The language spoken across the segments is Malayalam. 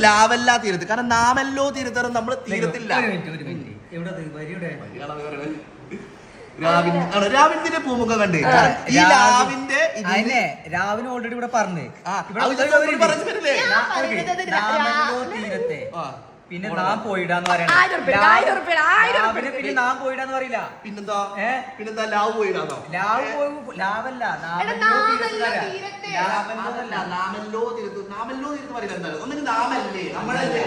ലാവല്ലാ തീരത്ത്, കാരണം നാമല്ലോ തീരത്തറും നമ്മൾ തീരത്തില്ല. രാവിന്റെ പൂമുഖം കണ്ട് ഈ ലാവിന്റെ രാവിലെ ഓൾറെഡി ഇവിടെ പറഞ്ഞു തീരത്തെ പിന്നെ നാം പോയിടാന്ന് പിന്നെ നാം പോയിടാന്ന് പറയില്ല. പിന്നെന്താ ലാവ് പോയിടാന്നോ? ലാവല്ല നാമല്ലോ തീരത്ത്, നാമല്ലോ തീരത്ത് പറയില്ല. എന്തായാലും ഒന്നെങ്കിൽ നാമല്ലേ നമ്മളല്ലേ.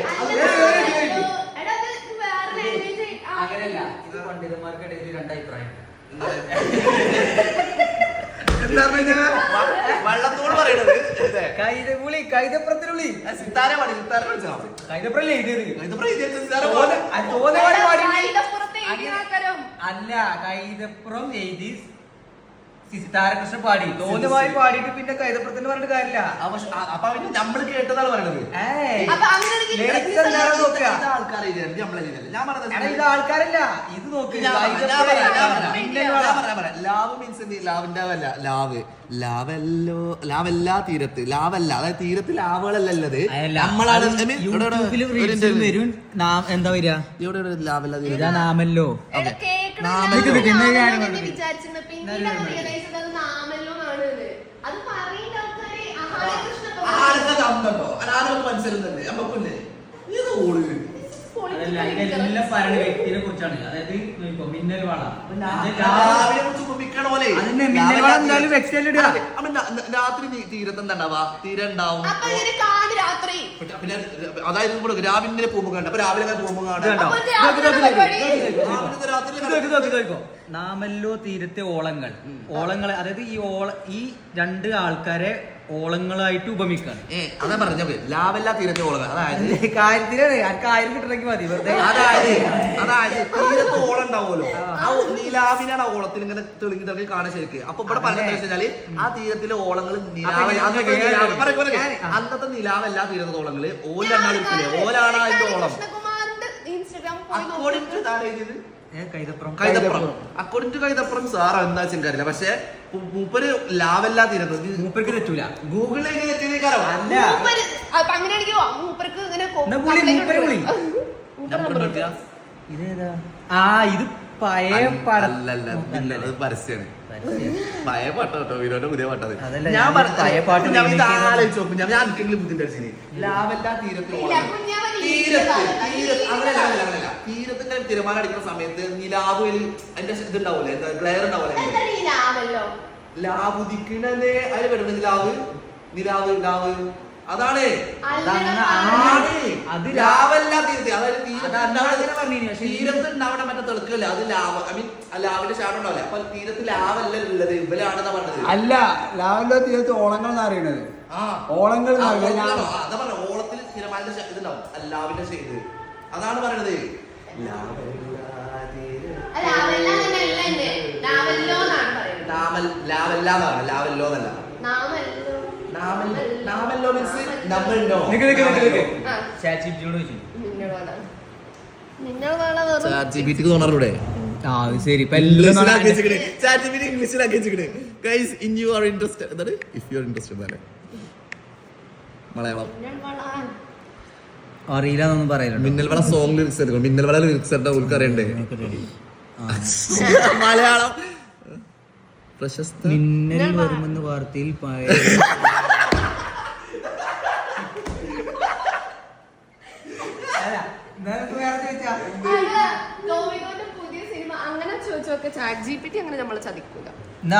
അങ്ങനെയല്ല, ഇത് പണ്ഡിതന്മാർക്കിടയിൽ രണ്ടഭിപ്രായം. വള്ളത്തോട് പറയണത് കൈതപ്പുളി കൈതപ്പുറത്തിനുള്ളി സിത്താര പാടി, സിത്താര വിളിച്ചാ അല്ല കൈതപ്പുറം എഴുതി സിതാരകൃഷ്ണൻ പാടി തോന്നുമായി പാടിയിട്ട് പിന്നെ കൈതപ്പുറത്തിന് പറഞ്ഞിട്ട് കാര്യമില്ല. അപ്പൊ നമ്മള് കേട്ടതാണ് പറയണത്. ഇത് ആൾക്കാരല്ല, ഇത് നോക്ക്. ലാവ് മീൻസ് ലാവിന്റെ ലാവ് ലാവല്ലോ, ലാവല്ലാ തീരത്ത്, ലാവല്ല അതായത് തീരത്ത് ലാവുകളല്ലത് നമ്മളാണ്. എന്താ വരിക ഇവിടെ ലാവല്ല നാമല്ലോ മനസ്സിലുണ്ടല്ലേ നമുക്കില്ലേ എല്ലാം പറയുന്ന വ്യക്തിനെ കുറിച്ചാണ്. അതായത് മിന്നൽ വള രാത്രി തീരത്തെന്താ തീരണ്ടാവും. പിന്നെ അതായത് രാവിലെ പൂമുഖം കണ്ട, അപ്പൊ രാവിലെ പൂമുഖം നാമല്ലോ തീരത്തെ ഓളങ്ങൾ അതായത് ഈ രണ്ട് ആൾക്കാരെ ഓളങ്ങളായിട്ട് ഉപമിക്കാണ്. അതാ പറഞ്ഞത് ലാവല്ല തീരത്തെ ഓളങ്ങൾ. അതായത് കാര്യത്തിലാണ് ആയിരം കിട്ടണമെങ്കിൽ മതി വെറുതെ. അതായത് തീരത്ത് ഓളം ഉണ്ടാവുമല്ലോ, ആ നീലാവിനാണ് ആ ഓളത്തിൽ ഇങ്ങനെ തെളിഞ്ഞി തെളിഞ്ഞ് കാണാൻ ശരിക്ക്. അപ്പൊ ഇവിടെ പറഞ്ഞെന്ന് വെച്ചാല് ആ തീരത്തിലെ ഓളങ്ങൾ അന്നത്തെ നിലാവല്ല തീരത്തെ ഓളങ്ങള് ഓലാണ് അതിന്റെ ഓളം. അക്കോർഡിംഗ് ടു കൈതപ്പുറം സാർ എന്താ വെച്ചാൽ പക്ഷെ മൂപ്പര് ലാവല്ല തീരുന്നത് മൂപ്പർക്ക് തെറ്റൂല. ഗൂഗിളിലേക്ക് ഇതേതാ? ഇത് പഴയ പടല്ലത് പരസ്യാണ്, പഴയ പാട്ടോ കേട്ടോ, വീരോന്റെ പുതിയ പാട്ടത്. ഞാൻ പഴയ പാട്ട് ആലോചിച്ച് നോക്കും. ഞാൻ ആർക്കെങ്കിലും ബുദ്ധിമുട്ട് ലാവല്ല തീരത്ത് തീരത്തിങ്ങനെ തിരമാല അടിക്കുന്ന സമയത്ത് നിലാവിൽ അതിന്റെ ഇതുണ്ടാവൂലെ, എന്താ ഗ്ലെയർ ഉണ്ടാവൂലെ, ലാവ് ഉദിക്കണേ അതിൽ പെടുന്ന നിലാവ് അതാണ്. അത് ലാവല്ല തീരത്ത്, അതായത് തീരത്ത് ഉണ്ടാവണ മറ്റേ തെളുക്കല്ല, അത് ലാവ്. ഐ മീൻ ലാവിന്റെ ഷാഡോ ഉണ്ടാവില്ല. അപ്പൊ തീരത്ത് ലാവല്ല ഉള്ളത്, ഇവലാണെന്നാ പറഞ്ഞത്. അല്ല, ലാവല്ല തീരത്ത് ഓളങ്ങൾ എന്ന് അറിയണത്. ഓളങ്ങൾ അതാ പറഞ്ഞ ഓളത്തിൽ തിരമാലിന്റെ ഇതുണ്ടാവും, ലാവിന്റെ ഷെയ്ഡ് അതാണ് പറയണത്. ലാവല്ലോ എന്നല്ല, നാമല്ലോ മീൻസ് നമ്മളുണ്ടോ. തോന്നാറൂടെ ശരി മലയാളം അറിയില്ലെന്നൊന്നും പറയലുണ്ട്. മിന്നൽ വള സോങ് ലിറിക്സ് എടുക്കും, മിന്നൽ വള ലിറിക്സ് എടുത്താൽ അവർക്ക് അറിയണ്ടേ. മലയാളം പ്രശസ്ത മിന്നൽ വരുമെന്ന് വാർത്തയിൽ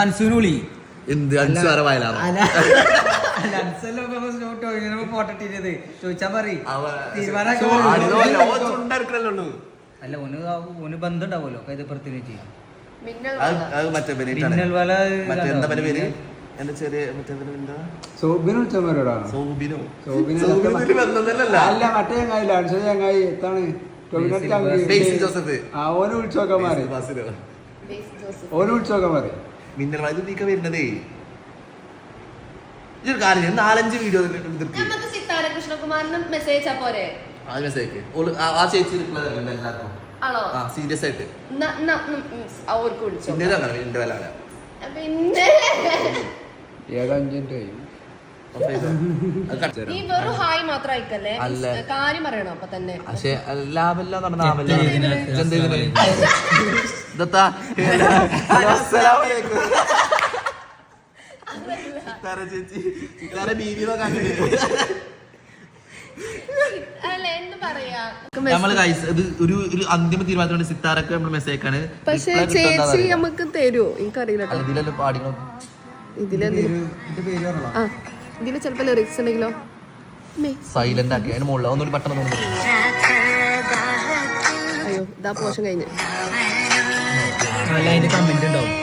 അൻസുനുളി എന്ത് അൻസാര വയലാണോ? ചോദിച്ചാ പറയും. അല്ല ഓന് ബന്ധം ഉണ്ടാവുമല്ലോ കൈതപ്പുറത്തിന് ചെയ്യാം. മിന്നൽ വല അല്ല മറ്റേ ചങ്ങായി അൻസ ചങ്ങായി എത്താണ് ഓന് വിളിച്ചോക്കാൻ മാറി, ഓന് വിളിച്ചോക്കാൻ മാറി. മിന്നൽ വല നീക്ക വരുന്നതേ ഇതൊരു കാര്യം 4-5 വീഡിയോ മെസ്സേജ് സീരിയസ് ആയിട്ട് ഏതാ 5 മിനിറ്റ് കഴിയും. നീ വെറും ഹായ് മാത്രം അയക്കല്ലേ, അല്ല. കാര്യം പറയണം അപ്പൊ തന്നെ. പക്ഷെ ലാഭല്ല ലാഭല്ല ചേച്ചി അല്ല എന്ത് പറയാ, നമ്മള് ഇത് ഒരു അന്തിമ തീരുമാനത്തോടെ സിത്താറൊക്കെ നമ്മൾ മെസ്സേജ് ആണ്. പക്ഷെ ചേച്ചി നമുക്ക് തരുമോ എനിക്കറിയില്ല. ഇതിലല്ലോ പാടിക്കോ, ഇതില് ചിലപ്പോ ലിറിക്സ് ഉണ്ടെങ്കിലോ സൈലന്റ് ആക്കി അതിന് മുകളിൽ ഒന്നൊരു പെട്ടെന്ന് അയ്യോ ഇതാ പോഷൻ കഴിഞ്ഞ് അതിന്റെ കമന്റ് ഉണ്ടാവും.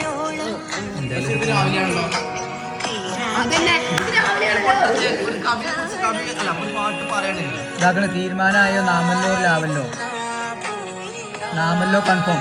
പാട്ട് പറയണേ. ഇതാക്കണ തീരുമാനമായോ നാമല്ലോ ലാവല്ലോ, നാമല്ലോ കൺഫേം.